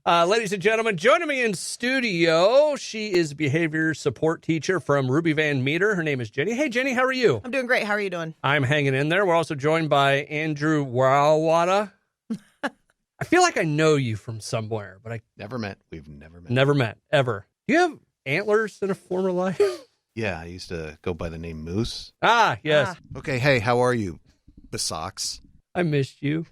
Ladies and gentlemen, joining me in studio, she is a behavior support teacher from Ruby Van Meter. Her name is Jenny. Hey, Jenny, how are you? I'm doing great. How are you doing? I'm hanging in there. We're also joined by Andrew Warawada. I feel like I know you from somewhere, but I Never met. We've never met. never met, ever. Do you have antlers in a former life? Yeah, I used to go by the name Moose. Ah, yes. Okay, hey, how are you, B-sox? I missed you.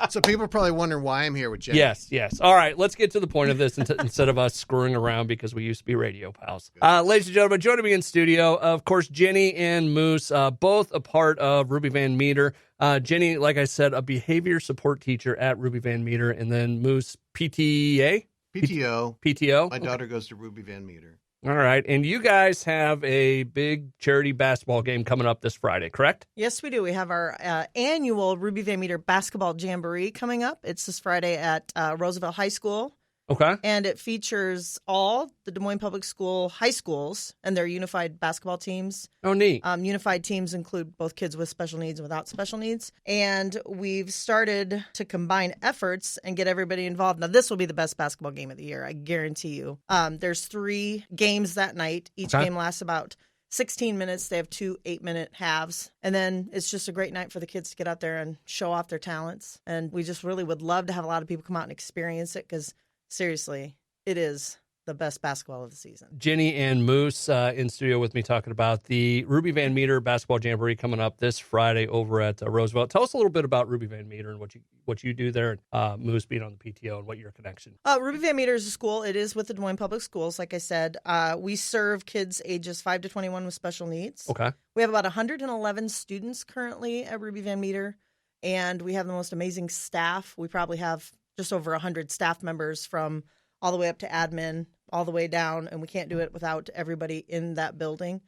So people are probably wondering why I'm here with Jenny. Yes. All right, let's get to the point of this instead of us screwing around because we used to be radio pals. Ladies and gentlemen, joining me in studio, of course, Jenny and Moose, both a part of Ruby Van Meter. Jenny, like I said, a behavior support teacher at Ruby Van Meter, and then Moose, PTA? PTO. PTO? My daughter goes to Ruby Van Meter. All right, and you guys have a big charity basketball game coming up this Friday, correct? Yes, we do. We have our annual Ruby Van Meter basketball jamboree coming up. It's this Friday at Roosevelt High School. Okay. And it features all the Des Moines Public School high schools and their unified basketball teams. Oh, neat. Unified teams include both kids with special needs and without special needs. And we've started to combine efforts and get everybody involved. Now, this will be the best basketball game of the year, I guarantee you. There's 3 games that night. Each game lasts about 16 minutes. They have 2 8-minute halves. And then it's just a great night for the kids to get out there and show off their talents. And we just really would love to have a lot of people come out and experience it because seriously, it is the best basketball of the season. Jenny and Moose in studio with me talking about the Ruby Van Meter basketball jamboree coming up this Friday over at Roosevelt. Tell us a little bit about Ruby Van Meter and what you do there, Moose being on the PTO and what your connection. Ruby Van Meter is a school. It is with the Des Moines Public Schools. Like I said, we serve kids ages 5 to 21 with special needs. Okay. We have about 111 students currently at Ruby Van Meter, and we have the most amazing staff. We probably have just over 100 staff members from all the way up to admin, all the way down, and we can't do it without everybody in that building.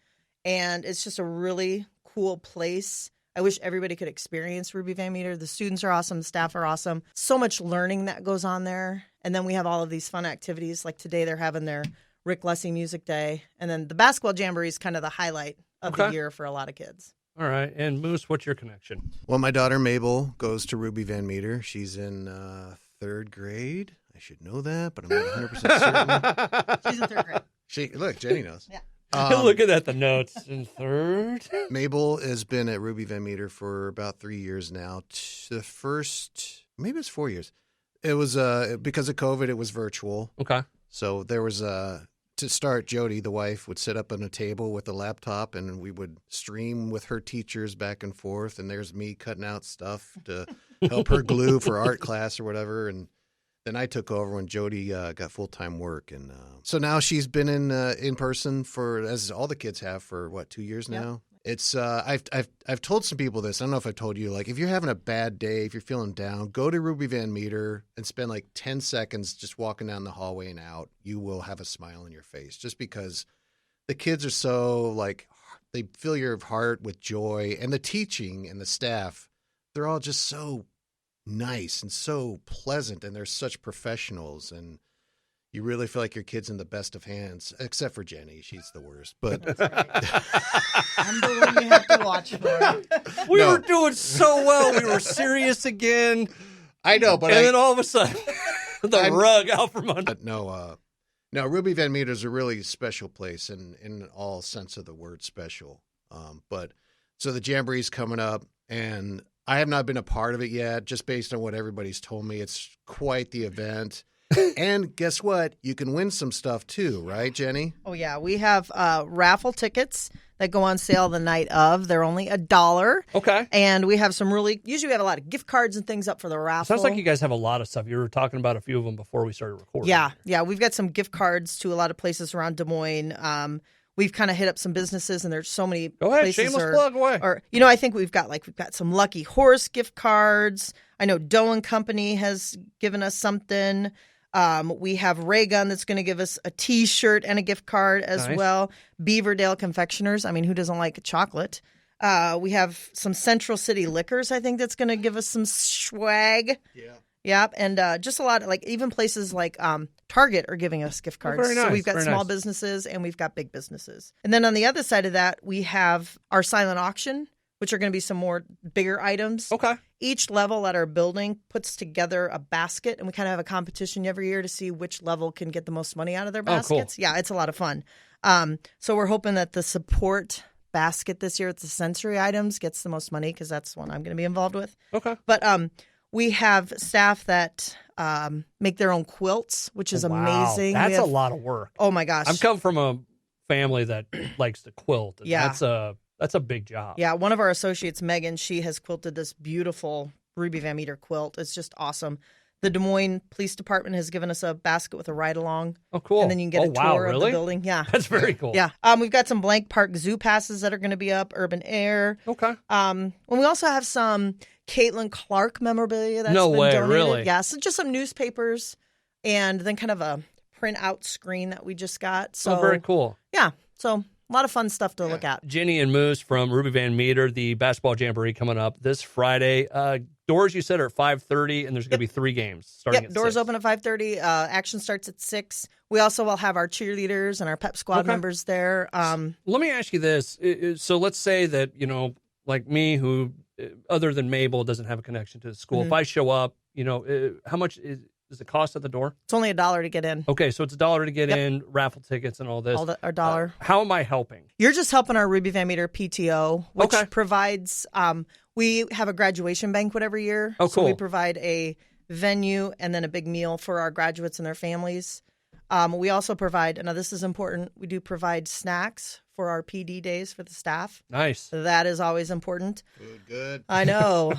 And it's just a really cool place. I wish everybody could experience Ruby Van Meter. The students are awesome. The staff are awesome. So much learning that goes on there. And then we have all of these fun activities. Like today, they're having their Rick Lessing Music Day. And then the basketball jamboree is kind of the highlight of the year for a lot of kids. All right. And Moose, what's your connection? Well, my daughter Mabel goes to Ruby Van Meter. She's in 3rd grade. I should know that, but I'm not 100% certain. She's in 3rd grade. Look, Jenny knows. Yeah. Looking at the notes in 3rd. Mabel has been at Ruby Van Meter for about 3 years now. The first, maybe it's 4 years. It was because of COVID, it was virtual. Okay. So there was to start, Jody, the wife, would sit up on a table with a laptop, and we would stream with her teachers back and forth. And there's me cutting out stuff to help her glue for art class or whatever. And then I took over when Jody got full-time work. And so now she's been in person for, as all the kids have, for, 2 years now? Yep. It's I've told some people this. I don't know if I've told you, like, if you're having a bad day, if you're feeling down, go to Ruby Van Meter and spend like 10 seconds just walking down the hallway and out. You will have a smile on your face just because the kids are so, like, they fill your heart with joy. And the teaching and the staff, they're all just so nice and so pleasant, and they're such professionals, and you really feel like your kid's in the best of hands, except for Jenny. She's the worst. But That's right. I'm the one you have to watch for. We were doing so well. We were serious again. I know, but then all of a sudden, rug out from under. But no, Ruby Van Meter is a really special place, in all sense of the word special. But so the jamboree's coming up, and I have not been a part of it yet, just based on what everybody's told me. It's quite the event. And guess what? You can win some stuff too, right, Jenny? Oh, yeah. We have raffle tickets that go on sale the night of. They're only $1. Okay. And we have usually we have a lot of gift cards and things up for the raffle. Sounds like you guys have a lot of stuff. You were talking about a few of them before we started recording. Yeah. We've got some gift cards to a lot of places around Des Moines. We've kind of hit up some businesses, and there's so many Go ahead, places. shameless plug away. Or, I think we've got some Lucky Horse gift cards. I know Doe and Company has given us something. We have Ray Gun that's going to give us a T-shirt and a gift card as well. Beaverdale Confectioners. I mean, who doesn't like chocolate? We have some Central City Liquors, I think, that's going to give us some swag. Yeah. Yep. And just a lot, like even places like Target are giving us gift cards. Very nice, so we've got small businesses and we've got big businesses. And then on the other side of that, we have our silent auction, which are going to be some more bigger items. Okay. Each level at our building puts together a basket, and we kind of have a competition every year to see which level can get the most money out of their baskets. Cool. Yeah, it's a lot of fun. So we're hoping that the support basket this year, it's the sensory items, gets the most money because that's one I'm going to be involved with. Okay. But we have staff that make their own quilts, which is amazing. That's a lot of work. Oh my gosh. I'm coming from a family that likes to quilt. And Yeah. That's a big job. Yeah, one of our associates, Megan, she has quilted this beautiful Ruby Van Meter quilt. It's just awesome. The Des Moines Police Department has given us a basket with a ride-along. Oh, cool. And then you can get a tour of the building. Yeah. That's very cool. Yeah. We've got some blank park zoo passes that are going to be up, urban air. Okay. And we also have some Caitlin Clark memorabilia that's No been way, donated. really? Yeah, so just some newspapers and then kind of a print-out screen that we just got. So very cool. Yeah. So a lot of fun stuff to look at. Jenny and Moose from Ruby Van Meter, the basketball jamboree coming up this Friday. Doors, you said, are at 5:30, and there's going to be 3 games starting at doors 6. open at 5:30. Action starts at 6. We also will have our cheerleaders and our pep squad members there. Let me ask you this. So let's say that, like me, who, other than Mabel, doesn't have a connection to the school. If I show up, how much is the cost at the door? It's only $1 to get in. Okay, so it's $1 to get in, raffle tickets and all this. Our $1. How am I helping? You're just helping our Ruby Van Meter PTO, which provides, we have a graduation banquet every year. Oh, So cool. we provide a venue and then a big meal for our graduates and their families. We also provide, now this is important, we do provide snacks for our PD days for the staff. Nice. That is always important. Good. I know.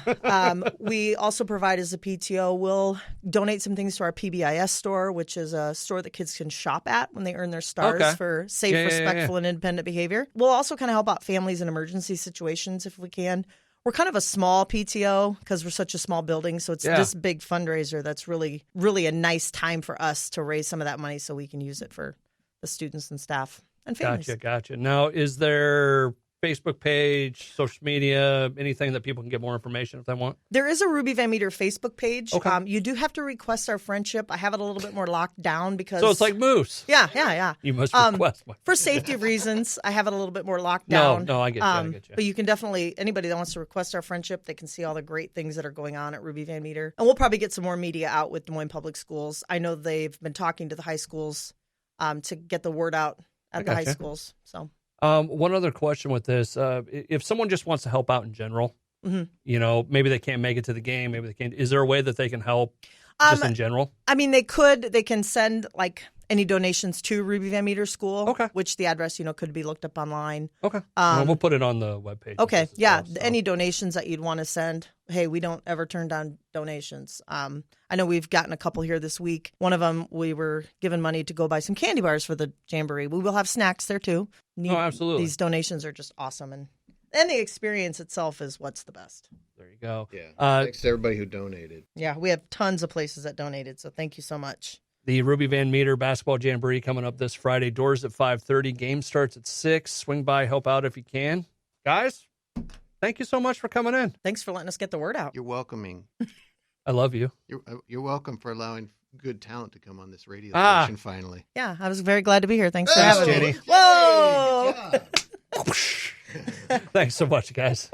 We also provide as a PTO, we'll donate some things to our PBIS store, which is a store that kids can shop at when they earn their stars for safe, respectful, and independent behavior. We'll also kind of help out families in emergency situations if we can. We're kind of a small PTO because we're such a small building, so it's this big fundraiser that's really, really a nice time for us to raise some of that money so we can use it for the students and staff and families. Gotcha. Now, is there Facebook page, social media, anything that people can get more information if they want? There is a Ruby Van Meter Facebook page. Okay. You do have to request our friendship. I have it a little bit more locked down because... So it's like Moose. Yeah. You must request one. For safety reasons, I have it a little bit more locked down. No, I get you. I get you. But you can definitely, anybody that wants to request our friendship, they can see all the great things that are going on at Ruby Van Meter. And we'll probably get some more media out with Des Moines Public Schools. I know they've been talking to the high schools to get the word out at the high schools. So... one other question with this. If someone just wants to help out in general, maybe they can't make it to the game, maybe they can't. Is there a way that they can help just in general? I mean, they can send like any donations to Ruby Van Meter School, which the address, could be looked up online. Okay. We'll put it on the webpage. Okay. Yeah. Any donations that you'd want to send. Hey, we don't ever turn down donations. I know we've gotten a couple here this week. One of them, we were given money to go buy some candy bars for the jamboree. We will have snacks there too. Absolutely. These donations are just awesome. And the experience itself is what's the best. There you go. Yeah. Thanks to everybody who donated. Yeah. We have tons of places that donated. So thank you so much. The Ruby Van Meter basketball jamboree coming up this Friday. Doors at 5:30. Game starts at 6. Swing by, help out if you can. Guys, thank you so much for coming in. Thanks for letting us get the word out. You're welcoming. I love you. You're welcome for allowing good talent to come on this radio station finally. Yeah, I was very glad to be here. Thanks for having Jenny. me. Whoa! Good job. Thanks so much, guys.